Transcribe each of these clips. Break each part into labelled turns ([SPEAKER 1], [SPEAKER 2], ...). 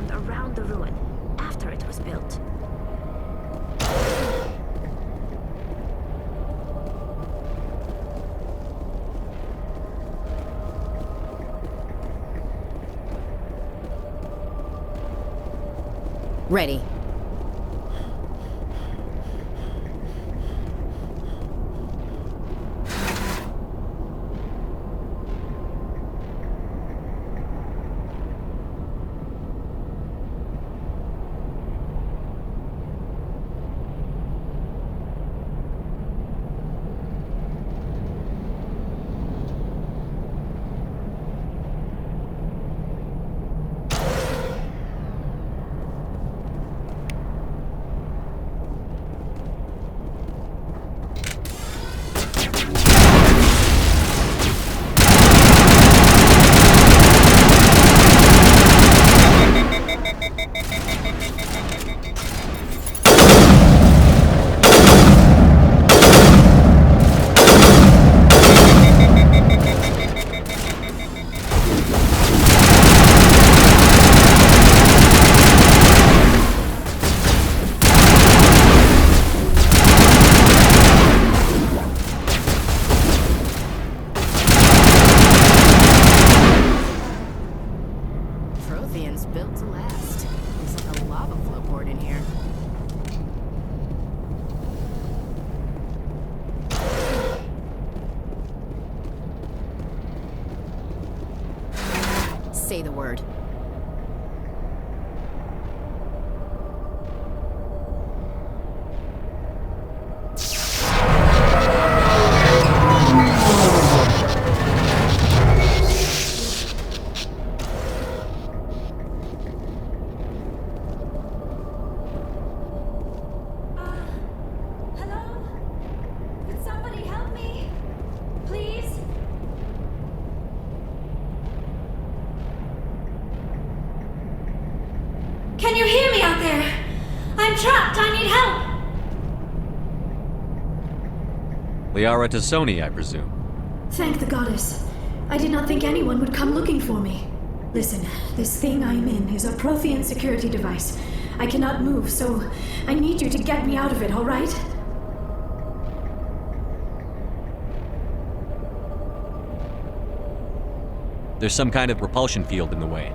[SPEAKER 1] formed around the ruin after it was built.
[SPEAKER 2] Ready. Prothean's built to last. Looks like a lava flow board in here. Say the word.
[SPEAKER 3] Can you hear me out there? I'm trapped. I need help.
[SPEAKER 4] Liara Tassoni, I presume.
[SPEAKER 3] Thank the goddess. I did not think anyone would come looking for me. Listen, this thing I'm in is a Prothean security device. I cannot move, so I need you to get me out of it, all right?
[SPEAKER 4] There's some kind of repulsion field in the way.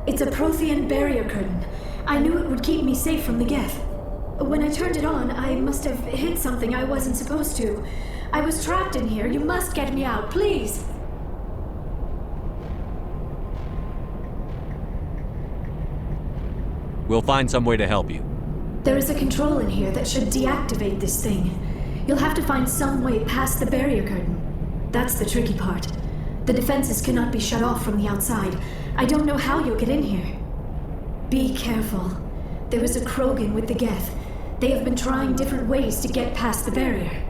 [SPEAKER 3] It's a Prothean barrier curtain. I knew it would keep me safe from the Geth. When I turned it on, I must have hit something I wasn't supposed to. I was trapped in here. You must get me out, please.
[SPEAKER 4] We'll find some way to help you.
[SPEAKER 3] There is a control in here that should deactivate this thing. You'll have to find some way past the barrier curtain. That's the tricky part. The defenses cannot be shut off from the outside. I don't know how you'll get in here. Be careful. There is a Krogan with the Geth. They have been trying different ways to get past the barrier.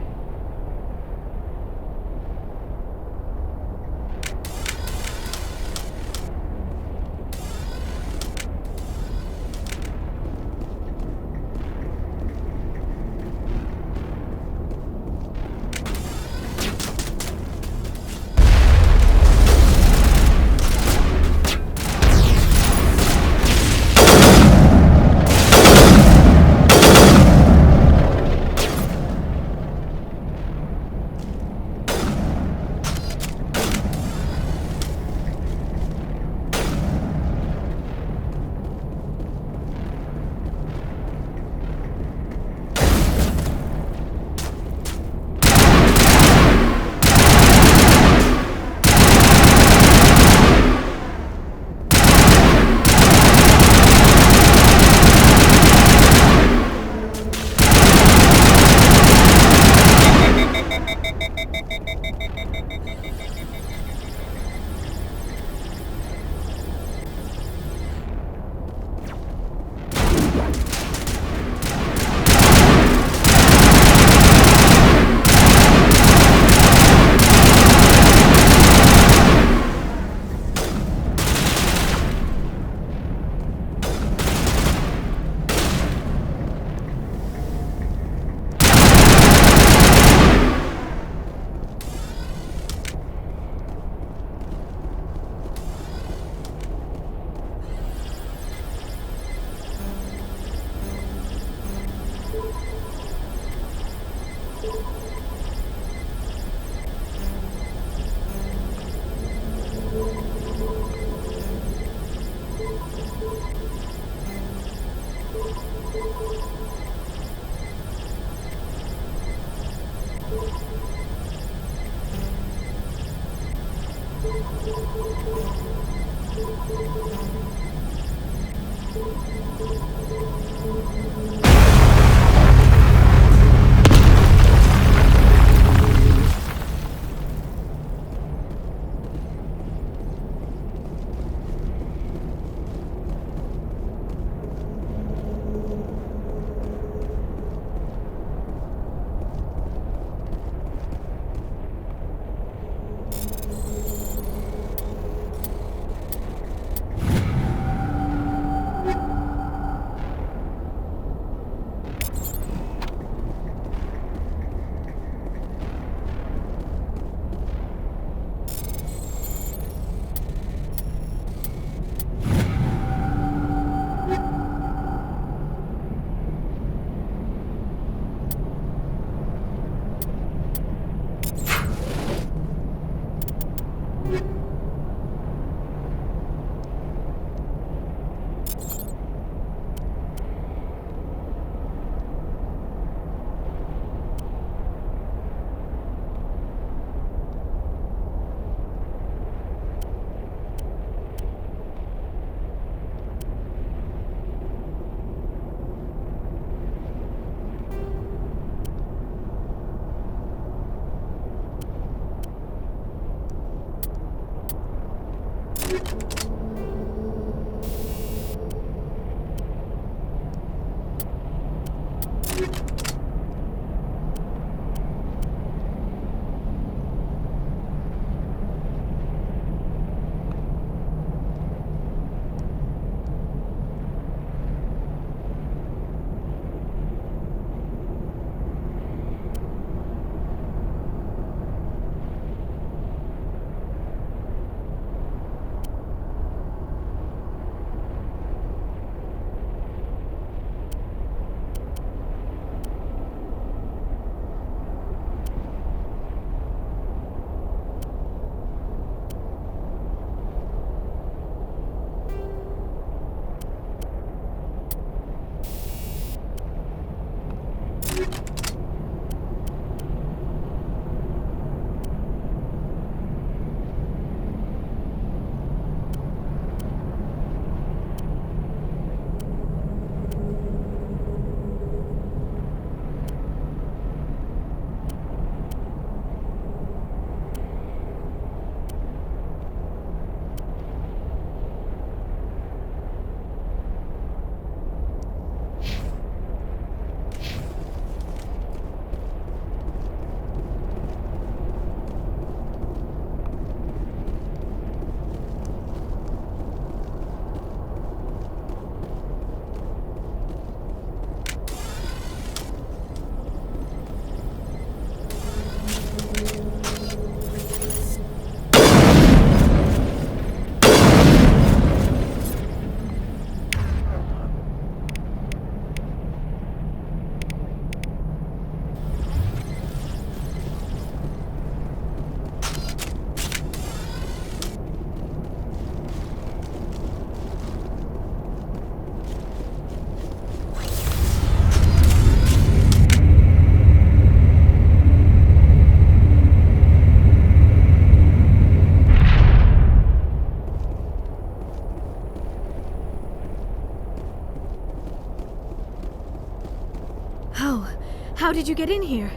[SPEAKER 3] How did you get in here?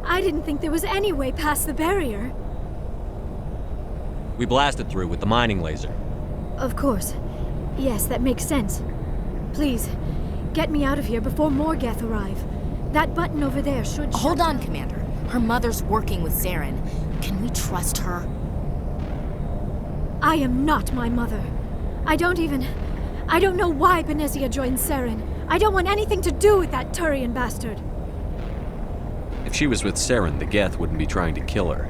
[SPEAKER 3] I didn't think there was any way past the barrier.
[SPEAKER 4] We blasted through with the mining laser.
[SPEAKER 3] Of course. Yes, that makes sense. Please, get me out of here before more Geth arrive. That button over there should
[SPEAKER 2] Hold on, Commander. Her mother's working with Saren. Can we trust her?
[SPEAKER 3] I am not my mother. I don't know why Benezia joined Saren. I don't want anything to do with that Turian bastard.
[SPEAKER 4] If she was with Saren, the Geth wouldn't be trying to kill her.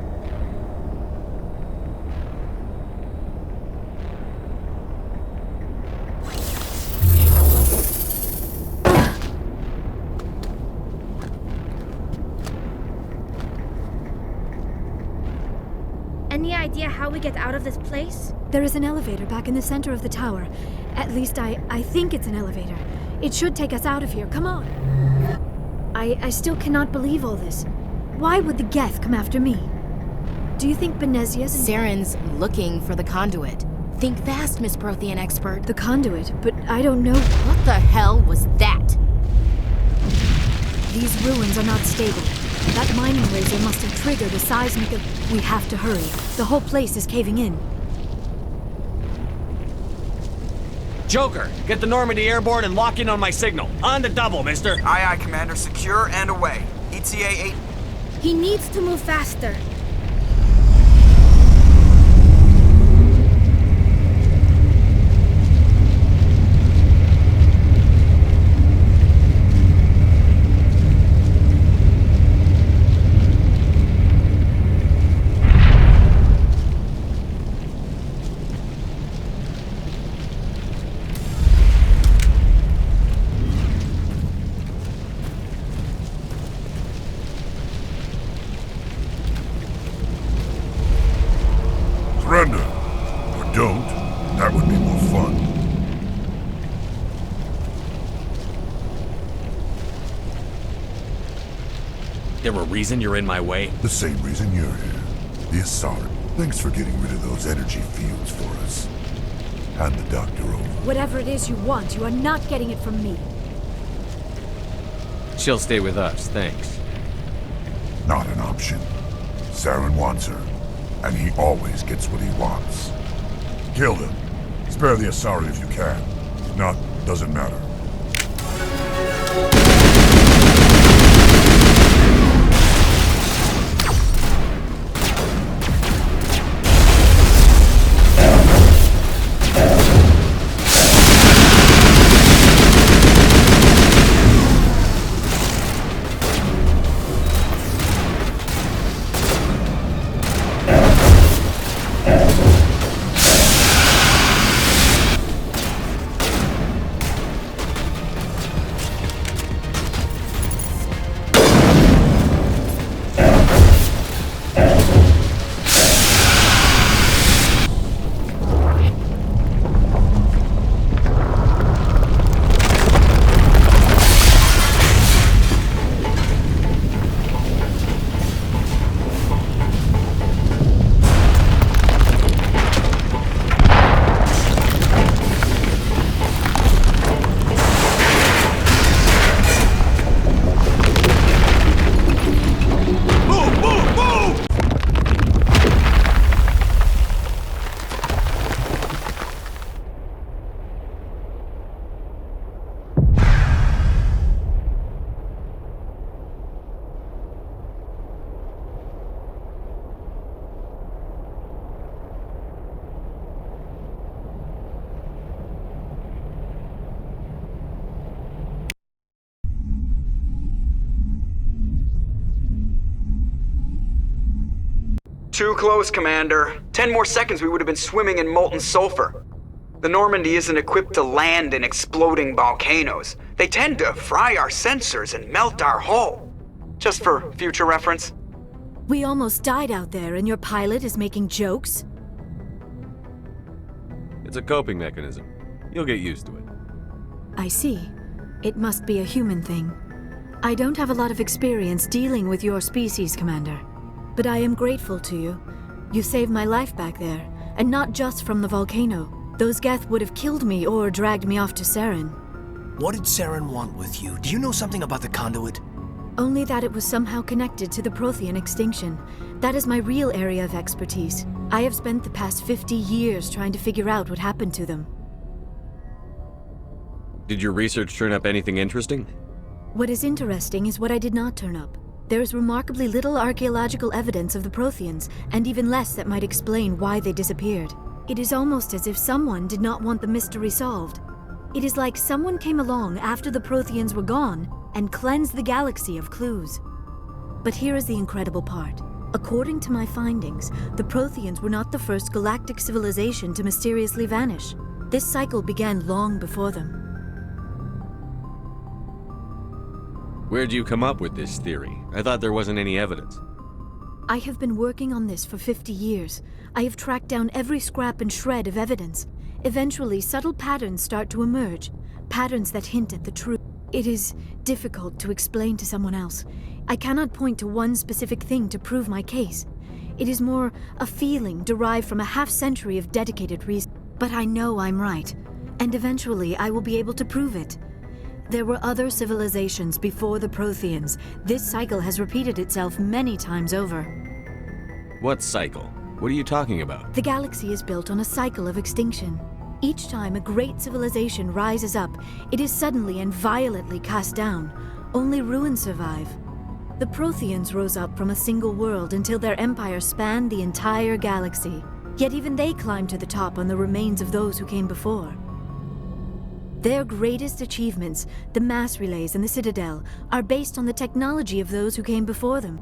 [SPEAKER 1] Any idea how we get out of this place?
[SPEAKER 3] There is an elevator back in the center of the tower. At least I think it's an elevator. It should take us out of here. Come on. I still cannot believe all this. Why would the Geth come after me? Do you think Benezia's in
[SPEAKER 2] Saren's looking for the conduit. Think fast, Miss Prothean expert.
[SPEAKER 3] the conduit? But I don't know.
[SPEAKER 2] What the hell was that?
[SPEAKER 3] These ruins are not stable. That mining laser must have triggered a seismic We have to hurry. The whole place is caving in.
[SPEAKER 4] Joker, get the Normandy airborne and lock in on my signal. On the double, mister.
[SPEAKER 5] Aye, aye, Commander. Secure and away. ETA 8.
[SPEAKER 1] He needs to move faster.
[SPEAKER 6] Surrender. Or don't. That would be more fun.
[SPEAKER 4] There a reason you're in my way?
[SPEAKER 6] The same reason you're here. The Asari. Thanks for getting rid of those energy fields for us. Hand the doctor over.
[SPEAKER 3] Whatever it is you want, you are not getting it from me.
[SPEAKER 4] She'll stay with us, thanks.
[SPEAKER 6] Not an option. Saren wants her, and he always gets what he wants. Kill him. Spare the Asari if you can. If not, doesn't matter.
[SPEAKER 5] Too close, Commander. 10 more seconds we would have been swimming in molten sulfur. The Normandy isn't equipped to land in exploding volcanoes. They tend to fry our sensors and melt our hull. Just for future reference.
[SPEAKER 3] We almost died out there, and your pilot is making jokes?
[SPEAKER 4] It's a coping mechanism. You'll get used to it.
[SPEAKER 3] I see. It must be a human thing. I don't have a lot of experience dealing with your species, Commander. But I am grateful to you. You saved my life back there, and not just from the volcano. Those Geth would have killed me or dragged me off to Saren.
[SPEAKER 7] What did Saren want with you? Do you know something about the conduit?
[SPEAKER 3] Only that it was somehow connected to the Prothean extinction. That is my real area of expertise. I have spent the past 50 years trying to figure out what happened to them.
[SPEAKER 4] Did your research turn up anything interesting?
[SPEAKER 3] What is interesting is what I did not turn up. There is remarkably little archaeological evidence of the Protheans, and even less that might explain why they disappeared. It is almost as if someone did not want the mystery solved. It is like someone came along after the Protheans were gone and cleansed the galaxy of clues. But here is the incredible part. According to my findings, the Protheans were not the first galactic civilization to mysteriously vanish. This cycle began long before them.
[SPEAKER 4] Where'd you come up with this theory? I thought there wasn't any evidence.
[SPEAKER 3] I have been working on this for 50 years. I have tracked down every scrap and shred of evidence. Eventually, subtle patterns start to emerge, patterns that hint at the truth. It is difficult to explain to someone else. I cannot point to one specific thing to prove my case. It is more a feeling derived from a half-century of dedicated reason. But I know I'm right, and eventually I will be able to prove it. There were other civilizations before the Protheans. This cycle has repeated itself many times over.
[SPEAKER 4] What cycle? What are you talking about?
[SPEAKER 3] The galaxy is built on a cycle of extinction. Each time a great civilization rises up, it is suddenly and violently cast down. Only ruins survive. The Protheans rose up from a single world until their empire spanned the entire galaxy. Yet even they climbed to the top on the remains of those who came before. Their greatest achievements, the mass relays and the Citadel, are based on the technology of those who came before them.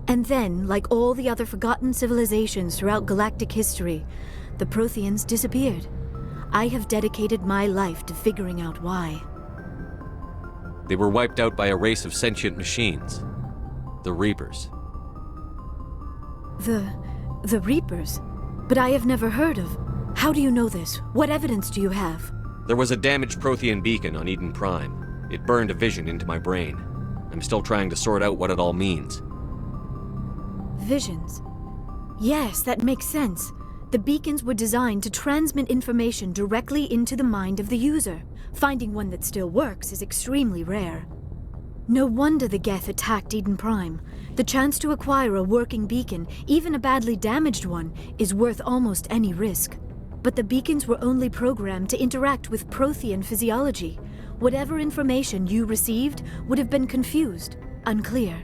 [SPEAKER 3] And then, like all the other forgotten civilizations throughout galactic history, the Protheans disappeared. I have dedicated my life to figuring out why.
[SPEAKER 4] They were wiped out by a race of sentient machines. The Reapers.
[SPEAKER 3] The Reapers? But I have never heard of. How do you know this? What evidence do you have?
[SPEAKER 4] There was a damaged Prothean beacon on Eden Prime. It burned a vision into my brain. I'm still trying to sort out what it all means.
[SPEAKER 3] Visions. Yes, that makes sense. The beacons were designed to transmit information directly into the mind of the user. Finding one that still works is extremely rare. No wonder the Geth attacked Eden Prime. The chance to acquire a working beacon, even a badly damaged one, is worth almost any risk. But the beacons were only programmed to interact with Prothean physiology. Whatever information you received would have been confused, unclear.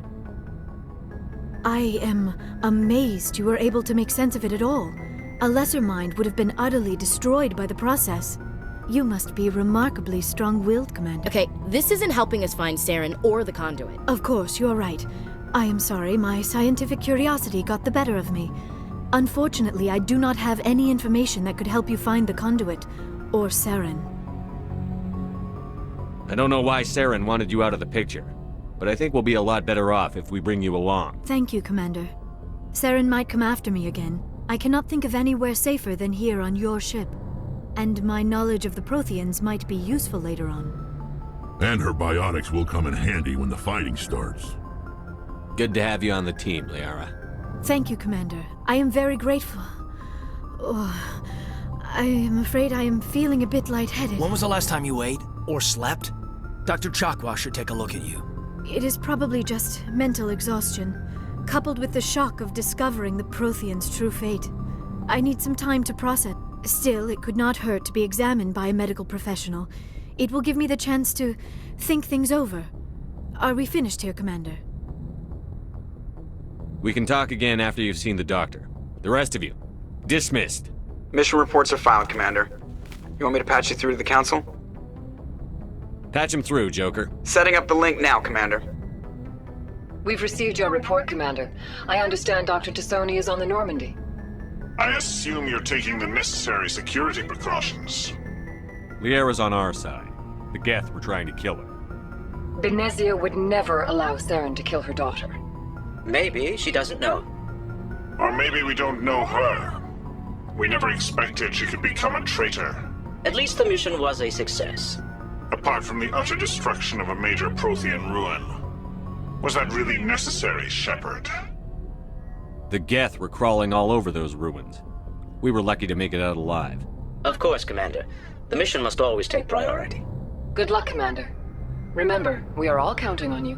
[SPEAKER 3] I am amazed you were able to make sense of it at all. A lesser mind would have been utterly destroyed by the process. You must be remarkably strong-willed, Commander.
[SPEAKER 2] Okay, this isn't helping us find Saren or the conduit.
[SPEAKER 3] Of course, you're right. I am sorry, my scientific curiosity got the better of me. Unfortunately, I do not have any information that could help you find the conduit, or Saren.
[SPEAKER 4] I don't know why Saren wanted you out of the picture, but I think we'll be a lot better off if we bring you along.
[SPEAKER 3] Thank you, Commander. Saren might come after me again. I cannot think of anywhere safer than here on your ship. And my knowledge of the Protheans might be useful later on.
[SPEAKER 6] And her biotics will come in handy when the fighting starts.
[SPEAKER 4] Good to have you on the team, Liara.
[SPEAKER 3] Thank you, Commander. I am very grateful. Oh, I am afraid I am feeling a bit lightheaded.
[SPEAKER 7] When was the last time you ate? Or slept? Dr. Chakwa should take a look at you.
[SPEAKER 3] It is probably just mental exhaustion, coupled with the shock of discovering the Protheans' true fate. I need some time to process. Still, it could not hurt to be examined by a medical professional. It will give me the chance to think things over. Are we finished here, Commander?
[SPEAKER 4] We can talk again after you've seen the doctor. The rest of you, dismissed.
[SPEAKER 5] Mission reports are filed, Commander. You want me to patch you through to the Council?
[SPEAKER 4] Patch him through, Joker.
[SPEAKER 5] Setting up the link now, Commander.
[SPEAKER 8] We've received your report, Commander. I understand Dr. Tassoni is on the Normandy.
[SPEAKER 9] I assume you're taking the necessary security precautions.
[SPEAKER 4] Liara's on our side. The Geth were trying to kill her.
[SPEAKER 8] Benezia would never allow Saren to kill her daughter.
[SPEAKER 10] Maybe she doesn't know.
[SPEAKER 9] Or maybe we don't know her. We never expected she could become a traitor.
[SPEAKER 10] At least the mission was a success.
[SPEAKER 9] Apart from the utter destruction of a major Prothean ruin. Was that really necessary, Shepard?
[SPEAKER 4] The Geth were crawling all over those ruins. We were lucky to make it out alive.
[SPEAKER 10] Of course, Commander. The mission must always take priority.
[SPEAKER 8] Good luck, Commander. Remember, we are all counting on you.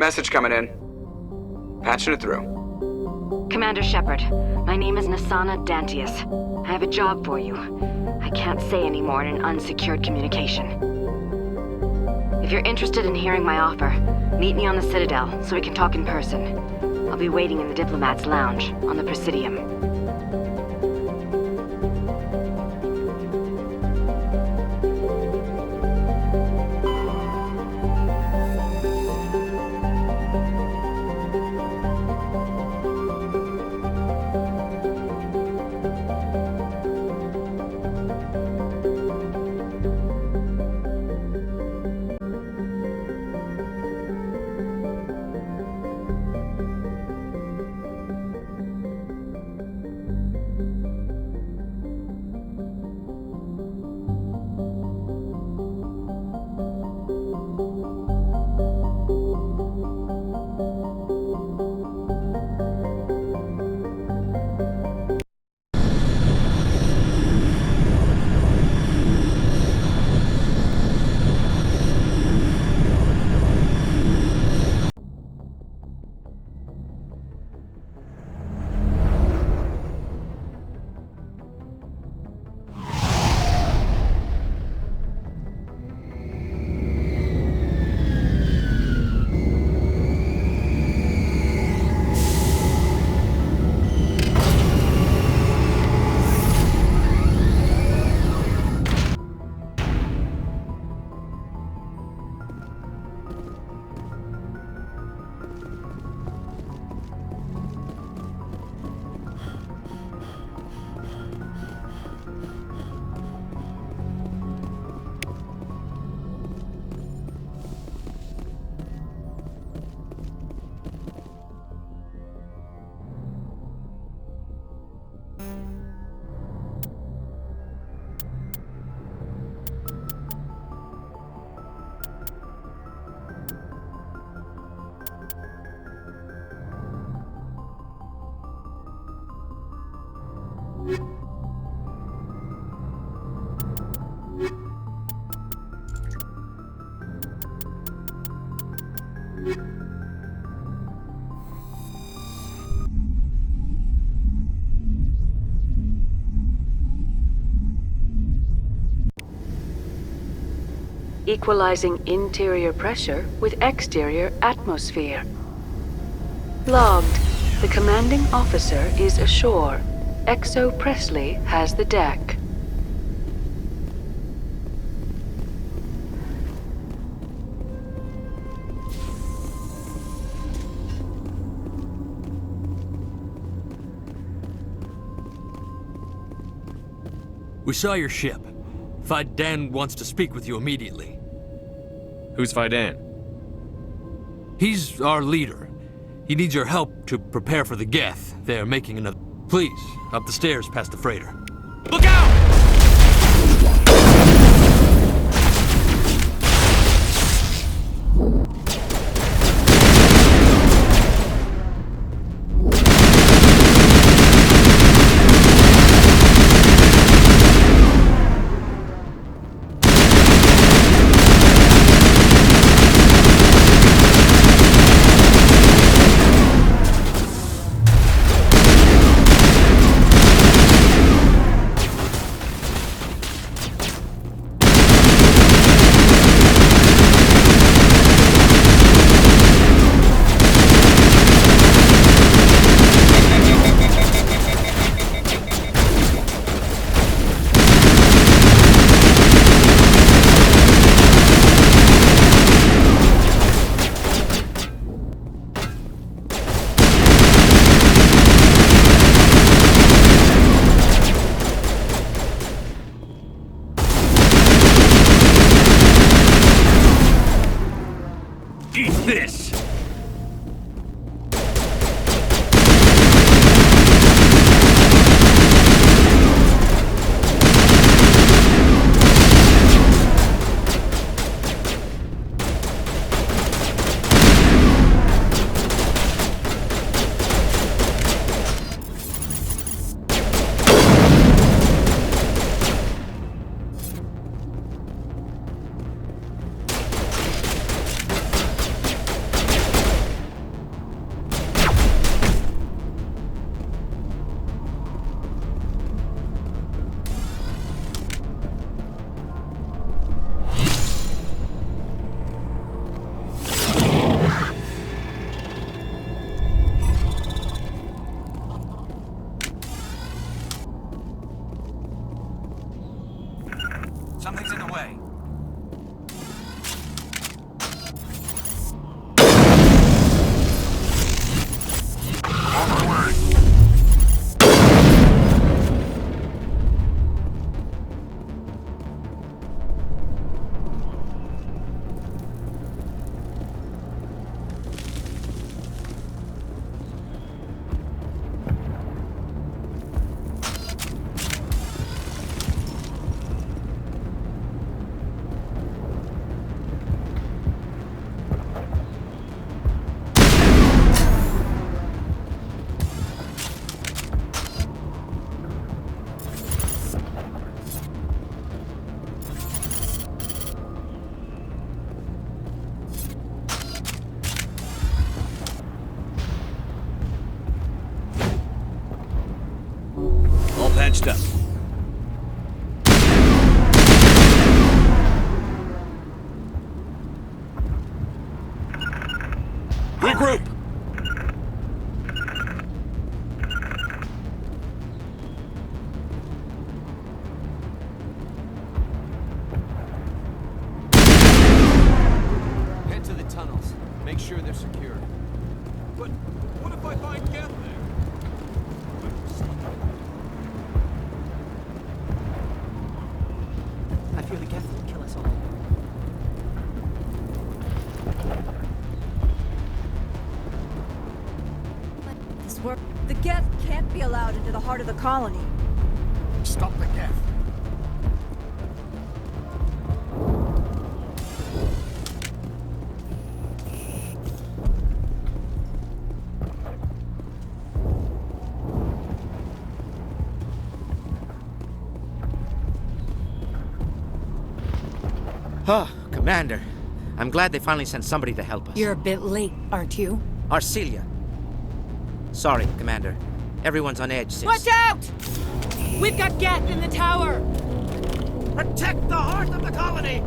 [SPEAKER 5] Message coming in. Patching it through.
[SPEAKER 11] Commander Shepard, my name is Nasana Dantius. I have a job for you. I can't say any more in an unsecured communication. If you're interested in hearing my offer, meet me on the Citadel so we can talk in person. I'll be waiting in the Diplomat's Lounge on the Presidium.
[SPEAKER 12] Equalizing interior pressure with exterior atmosphere. Logged. The commanding officer is ashore. XO Presley has the deck.
[SPEAKER 13] We saw your ship. Faidan wants to speak with you immediately.
[SPEAKER 4] Who's Faidan?
[SPEAKER 13] He's our leader. He needs your help to prepare for the Geth. They're making another... Please, up the stairs past the freighter. Look out! Eat this!
[SPEAKER 7] Something's in the way.
[SPEAKER 6] On my way.
[SPEAKER 7] All patched up.
[SPEAKER 6] Regroup!
[SPEAKER 13] Head to the tunnels. Make sure they're secure. But what if I find Geth there?
[SPEAKER 10] I fear the Geth will kill us all.
[SPEAKER 1] This work. The Geth can't be allowed into the heart of the colony.
[SPEAKER 6] Stop the Geth.
[SPEAKER 10] Oh, Commander. I'm glad they finally sent somebody to help us.
[SPEAKER 1] You're a bit late, aren't you?
[SPEAKER 10] Arcelia. Sorry, Commander. Everyone's on edge since...
[SPEAKER 1] Watch out! We've got Geth in the tower!
[SPEAKER 10] Protect the heart of the colony!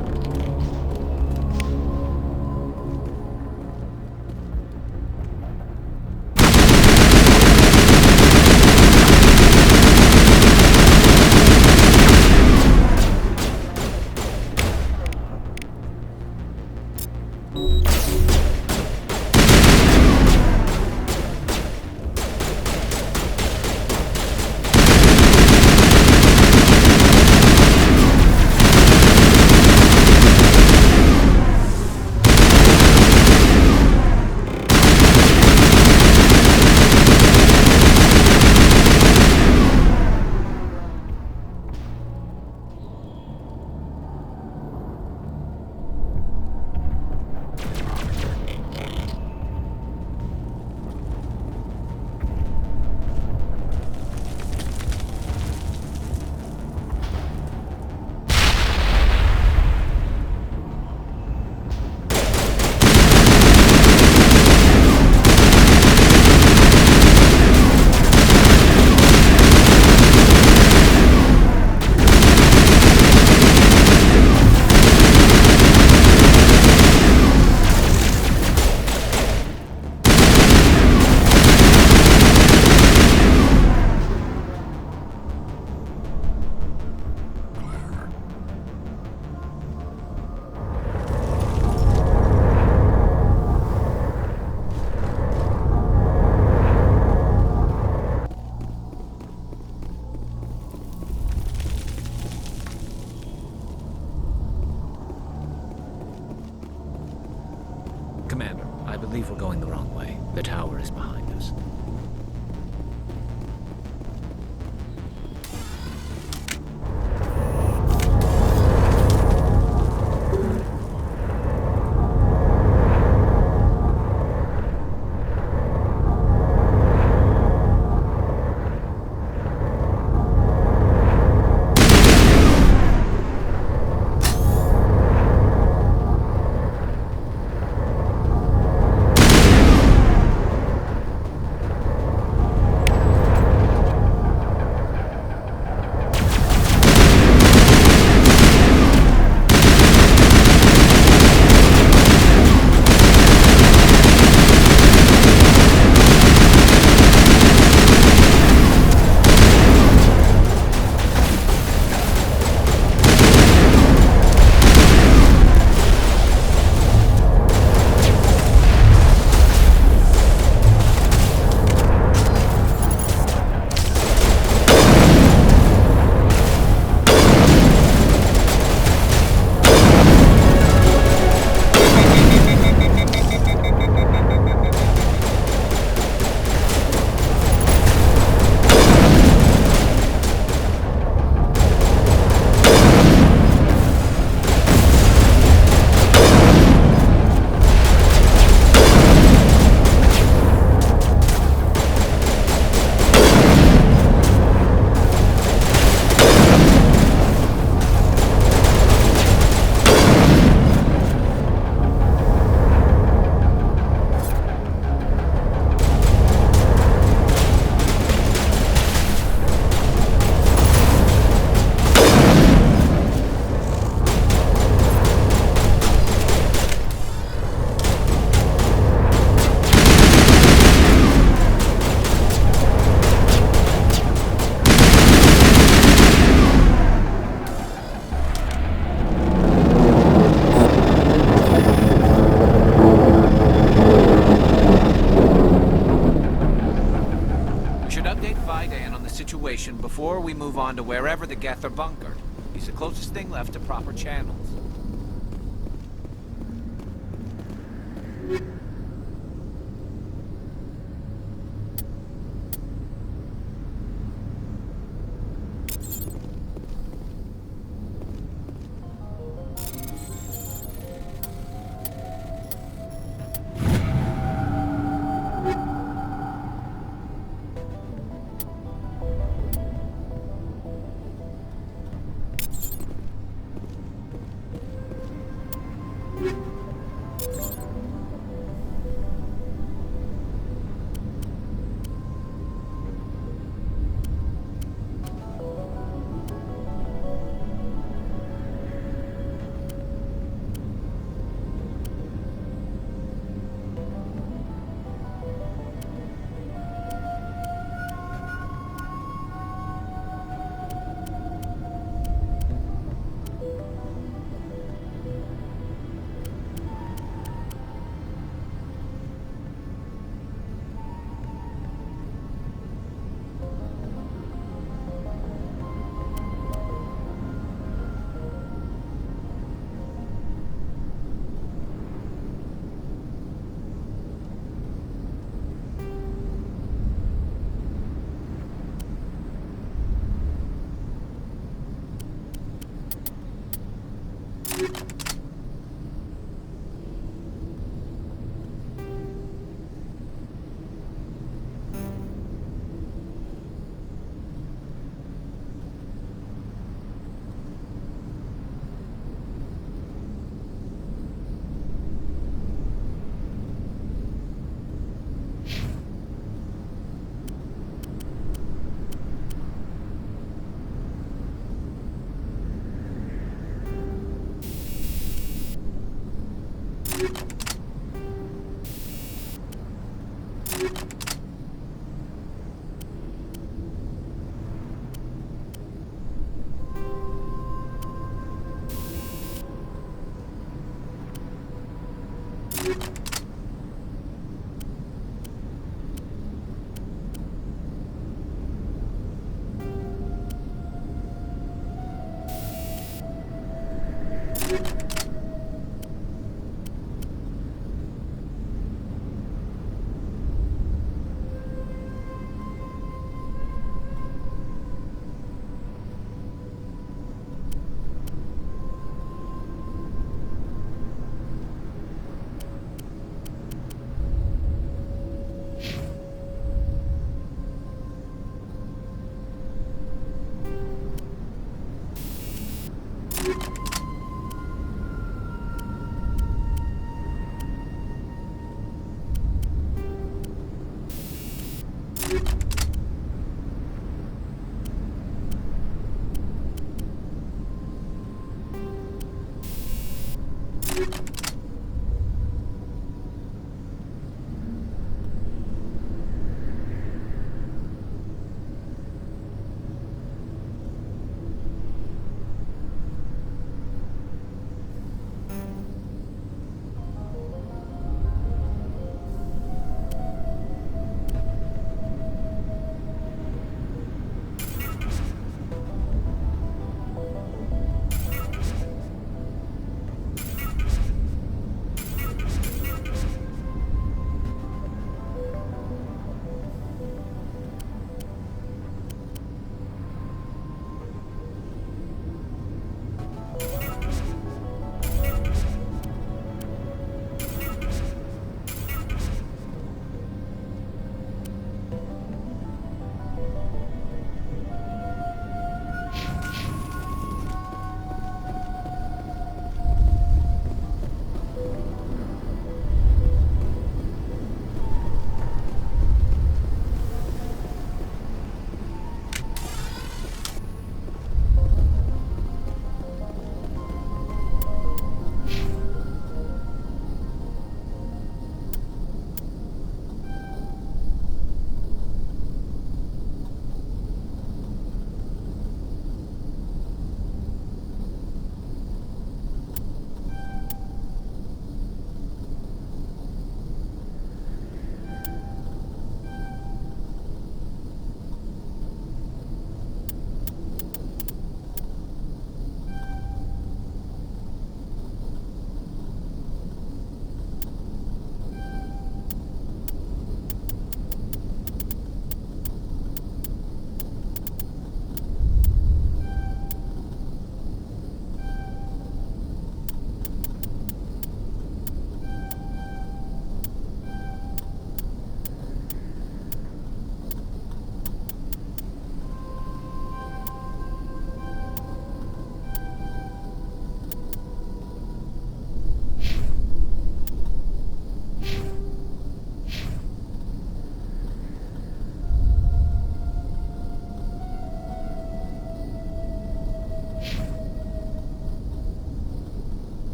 [SPEAKER 14] Commander, I believe we're going the wrong way. The tower is behind us.
[SPEAKER 15] Before we move on to wherever the Geth are bunkered. He's the closest thing left to proper channels.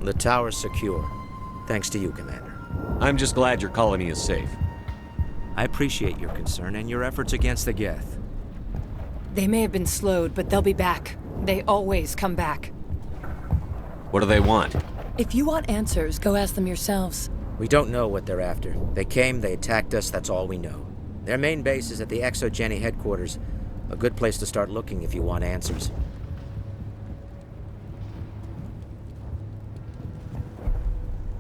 [SPEAKER 10] The tower's secure. Thanks to you, Commander.
[SPEAKER 4] I'm just glad your colony is safe.
[SPEAKER 10] I appreciate your concern and your efforts against the Geth.
[SPEAKER 16] They may have been slowed, but they'll be back. They always come back.
[SPEAKER 4] What do they want?
[SPEAKER 16] If you want answers, go ask them yourselves.
[SPEAKER 10] We don't know what they're after. They came, they attacked us, that's all we know. Their main base is at the ExoGeni headquarters. A good place to start looking if you want answers.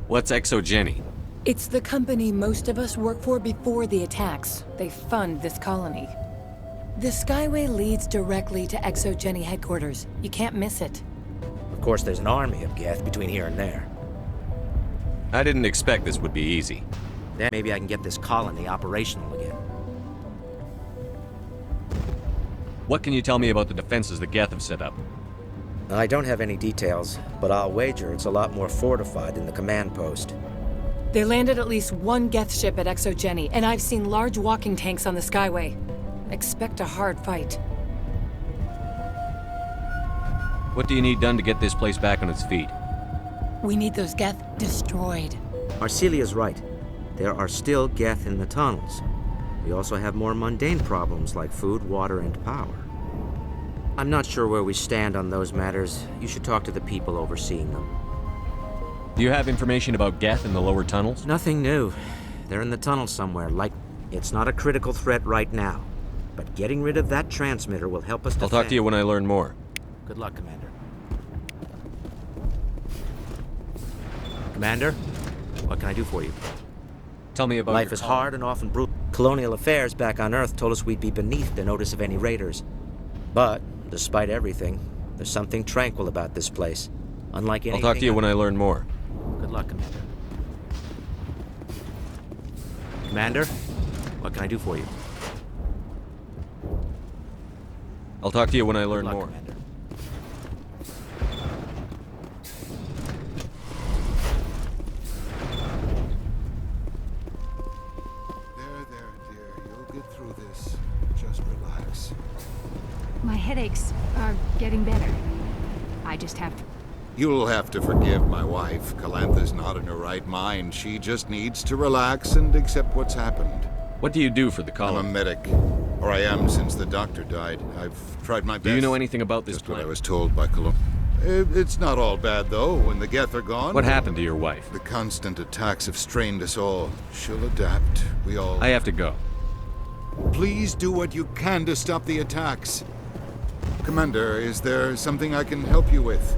[SPEAKER 4] What's ExoGeni?
[SPEAKER 16] It's the company most of us work for before the attacks. They fund this colony. The Skyway leads directly to ExoGeni headquarters. You can't miss it.
[SPEAKER 10] Of course, there's an army of Geth between here and there.
[SPEAKER 4] I didn't expect this would be easy.
[SPEAKER 10] Then maybe I can get this colony operational again.
[SPEAKER 4] What can you tell me about the defenses the Geth have set up?
[SPEAKER 10] I don't have any details, but I'll wager it's a lot more fortified than the command post.
[SPEAKER 16] They landed at least one Geth ship at ExoGeni, and I've seen large walking tanks on the Skyway. Expect a hard fight.
[SPEAKER 4] What do you need done to get this place back on its feet?
[SPEAKER 16] We need those Geth destroyed.
[SPEAKER 10] Arcelia's right. There are still Geth in the tunnels. We also have more mundane problems like food, water, and power. I'm not sure where we stand on those matters. You should talk to the people overseeing them.
[SPEAKER 4] Do you have information about Geth in the lower tunnels?
[SPEAKER 10] Nothing new. They're in the tunnel somewhere, it's not a critical threat right now. But getting rid of that transmitter will help us defend.
[SPEAKER 4] I'll talk to you when I learn more.
[SPEAKER 10] Good luck, Commander. Commander, what can I do for you?
[SPEAKER 4] Tell me about
[SPEAKER 10] Life is hard and often brutal. Colonial affairs back on Earth told us we'd be beneath the notice of any raiders. But, despite everything, there's something tranquil about this place. Unlike anything...
[SPEAKER 4] I'll talk to you when I learn more.
[SPEAKER 10] Good luck, Commander. Commander, what can I do for you?
[SPEAKER 4] I'll talk to you when I learn more.
[SPEAKER 10] Commander.
[SPEAKER 17] There, dear. You'll get through this. Just relax.
[SPEAKER 18] My headaches are getting better. I just have to...
[SPEAKER 17] You'll have to forgive my wife. Calantha's not in her right mind. She just needs to relax and accept what's happened.
[SPEAKER 4] What do you do for the colony?
[SPEAKER 17] I'm a medic. Or I am since the doctor died. I've tried my best.
[SPEAKER 4] Do you know anything about this
[SPEAKER 17] Just
[SPEAKER 4] planet?
[SPEAKER 17] what I was told by Cologne. It's not all bad, though, when the Geth are gone.
[SPEAKER 4] What happened to your wife?
[SPEAKER 17] The constant attacks have strained us all. She'll adapt. We all...
[SPEAKER 4] I have to go.
[SPEAKER 17] Please do what you can to stop the attacks. Commander, is there something I can help you with?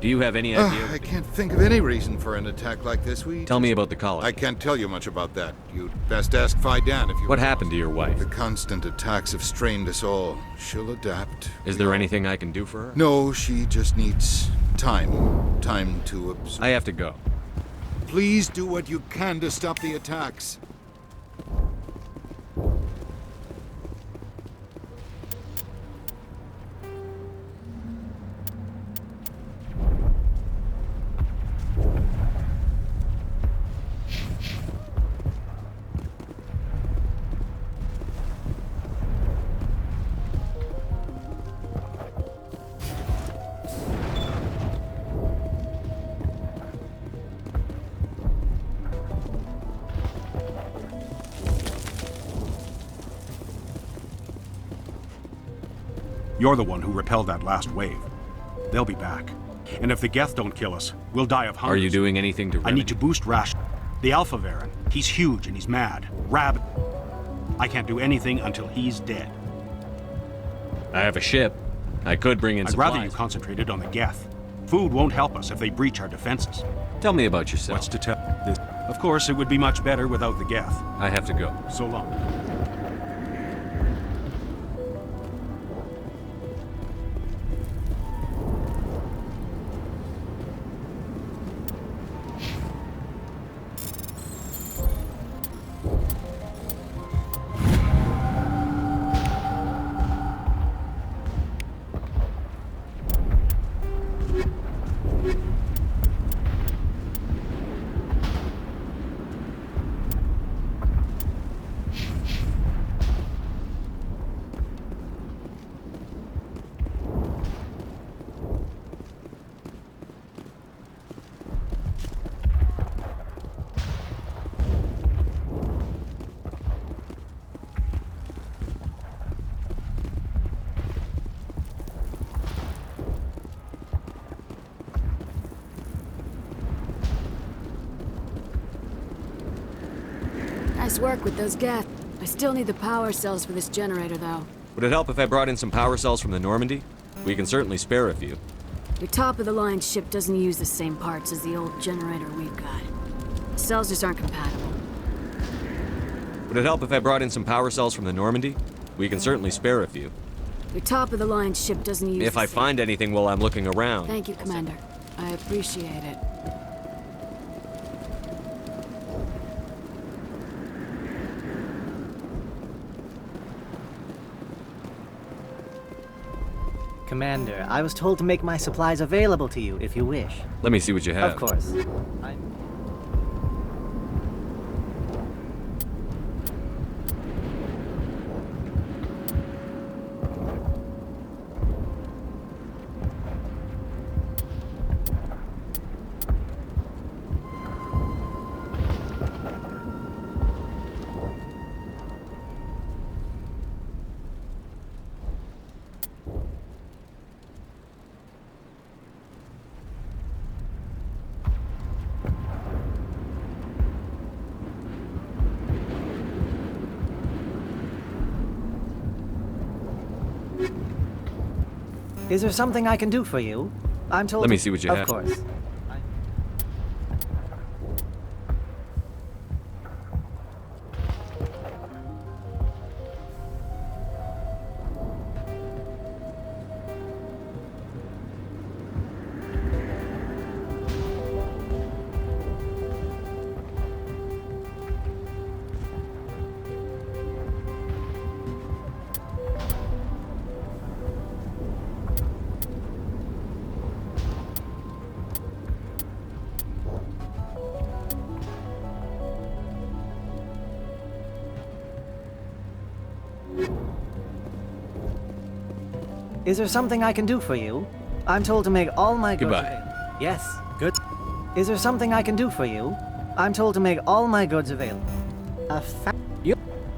[SPEAKER 4] Do you have any idea?
[SPEAKER 17] I can't think of any reason for an attack like this.
[SPEAKER 4] Tell me about the colony.
[SPEAKER 17] I can't tell you much about that. You'd best ask Faidan if you...
[SPEAKER 4] What happened to your wife?
[SPEAKER 17] The constant attacks have strained us all. She'll adapt.
[SPEAKER 4] Is there anything I can do for her?
[SPEAKER 17] No, she just needs time. Time to absorb.
[SPEAKER 4] I have to go.
[SPEAKER 17] Please do what you can to stop the attacks.
[SPEAKER 19] You're the one who repelled that last wave. They'll be back. And if the Geth don't kill us, we'll die of hunger.
[SPEAKER 4] Are you doing anything to...
[SPEAKER 19] I need to boost ration. The Alpha Varren, he's huge and he's mad. Rabid. I can't do anything until he's dead.
[SPEAKER 4] I have a ship. I could bring in
[SPEAKER 19] I'd
[SPEAKER 4] supplies.
[SPEAKER 19] rather you concentrated on the Geth. Food won't help us if they breach our defenses.
[SPEAKER 4] Tell me about yourself.
[SPEAKER 19] What's to tell? This. Of course, it would be much better without the Geth.
[SPEAKER 4] I have to go.
[SPEAKER 19] So long.
[SPEAKER 20] Nice work with those Geth. I still need the power cells for this generator, though.
[SPEAKER 4] Would it help if I brought in some power cells from the Normandy? We can certainly spare a few.
[SPEAKER 20] Your top-of-the-line ship doesn't use the same parts as the old generator we've got. The cells just aren't compatible.
[SPEAKER 4] Would it help if I brought in some power cells from the Normandy? We can certainly spare a few.
[SPEAKER 20] Your top-of-the-line ship doesn't use
[SPEAKER 4] If I find anything while I'm looking around.
[SPEAKER 20] Thank you, Commander. I appreciate it.
[SPEAKER 21] Commander, I was told to make my supplies available to you if you wish.
[SPEAKER 4] Let me see what you have.
[SPEAKER 21] Of course. Is there something I can do for you? I'm told.
[SPEAKER 4] Let me see what you have.
[SPEAKER 21] Of course. Is there something I can do for you? I'm told to make all my goods
[SPEAKER 4] Goodbye.
[SPEAKER 21] available. Yes, good. Is there something I can do for you? I'm told to make all my goods available.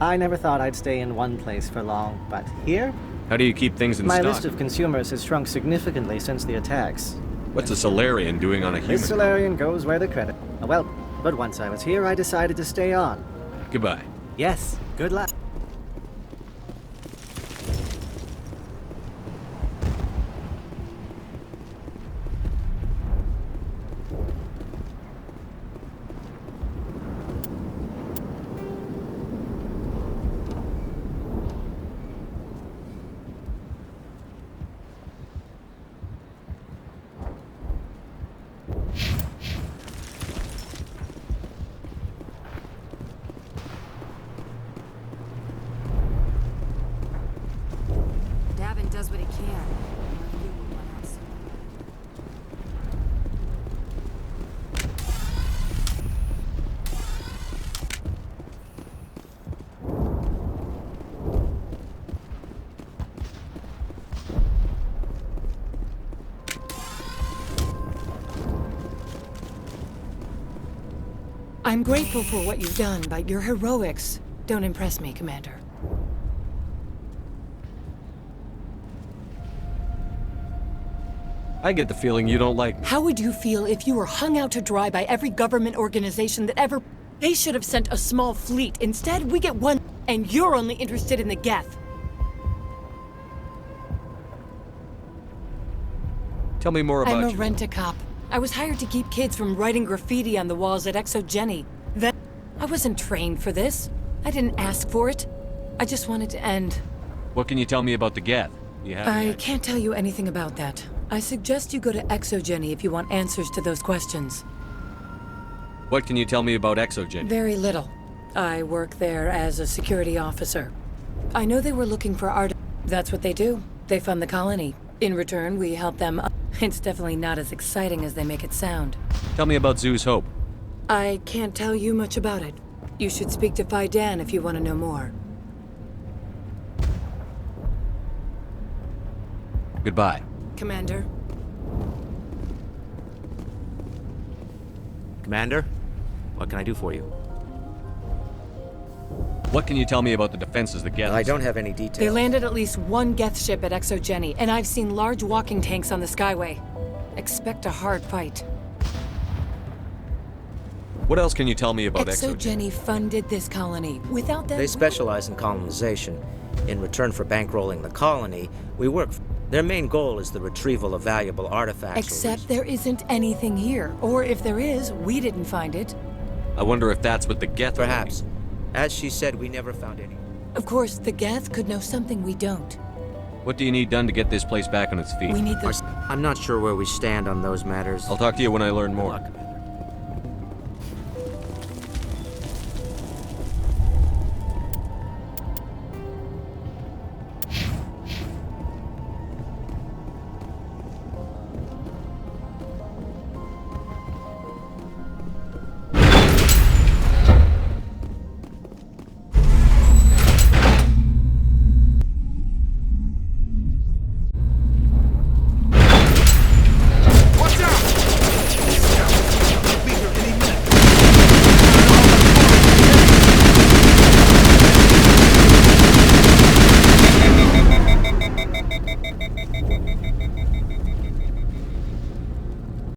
[SPEAKER 21] I never thought I'd stay in one place for long, but here?
[SPEAKER 4] How do you keep things in
[SPEAKER 21] My
[SPEAKER 4] stock?
[SPEAKER 21] list of consumers has shrunk significantly since the attacks.
[SPEAKER 4] What's a Solarian doing on a human?
[SPEAKER 21] This Solarian goes where the credit. Well, but once I was here, I decided to stay on.
[SPEAKER 4] Goodbye.
[SPEAKER 21] Yes, good luck.
[SPEAKER 20] Davin does what he can.
[SPEAKER 16] I'm grateful for what you've done, but your heroics don't impress me, Commander.
[SPEAKER 4] I get the feeling you don't like me.
[SPEAKER 16] How would you feel if you were hung out to dry by every government organization that ever... They should have sent a small fleet. Instead, we get one, and you're only interested in the Geth.
[SPEAKER 4] Tell me more about
[SPEAKER 16] I'm a
[SPEAKER 4] you.
[SPEAKER 16] rent-a-cop. I was hired to keep kids from writing graffiti on the walls at ExoGeni. Then, I wasn't trained for this. I didn't ask for it. I just wanted to end.
[SPEAKER 4] What can you tell me about the Geth? You have
[SPEAKER 16] I can't tell you anything about that. I suggest you go to ExoGeni if you want answers to those questions.
[SPEAKER 4] What can you tell me about ExoGen?
[SPEAKER 16] Very little. I work there as a security officer. I know they were looking for art. That's what they do. They fund the colony. In return, we help them. It's definitely not as exciting as they make it sound.
[SPEAKER 4] Tell me about Zoo's Hope.
[SPEAKER 16] I can't tell you much about it. You should speak to Phi Dan if you want to know more.
[SPEAKER 4] Goodbye.
[SPEAKER 16] Commander?
[SPEAKER 10] Commander, what can I do for you?
[SPEAKER 4] What can you tell me about the defenses the Geth?
[SPEAKER 10] I don't have any details.
[SPEAKER 16] They landed at least one Geth ship at ExoGeni, and I've seen large walking tanks on the Skyway. Expect a hard fight.
[SPEAKER 4] What else can you tell me about ExoGen?
[SPEAKER 16] ExoGen funded this colony. Without them...
[SPEAKER 10] They specialize in colonization. In return for bankrolling the colony, we work... Their main goal is the retrieval of valuable artifacts.
[SPEAKER 16] Except there isn't anything here. Or if there is, we didn't find it.
[SPEAKER 4] I wonder if that's what the Geth...
[SPEAKER 10] Perhaps. As she said, we never found any.
[SPEAKER 16] Of course, the Geth could know something we don't.
[SPEAKER 4] What do you need done to get this place back on its feet?
[SPEAKER 16] We need those...
[SPEAKER 10] I'm not sure where we stand on those matters.
[SPEAKER 4] I'll talk to you when I learn more.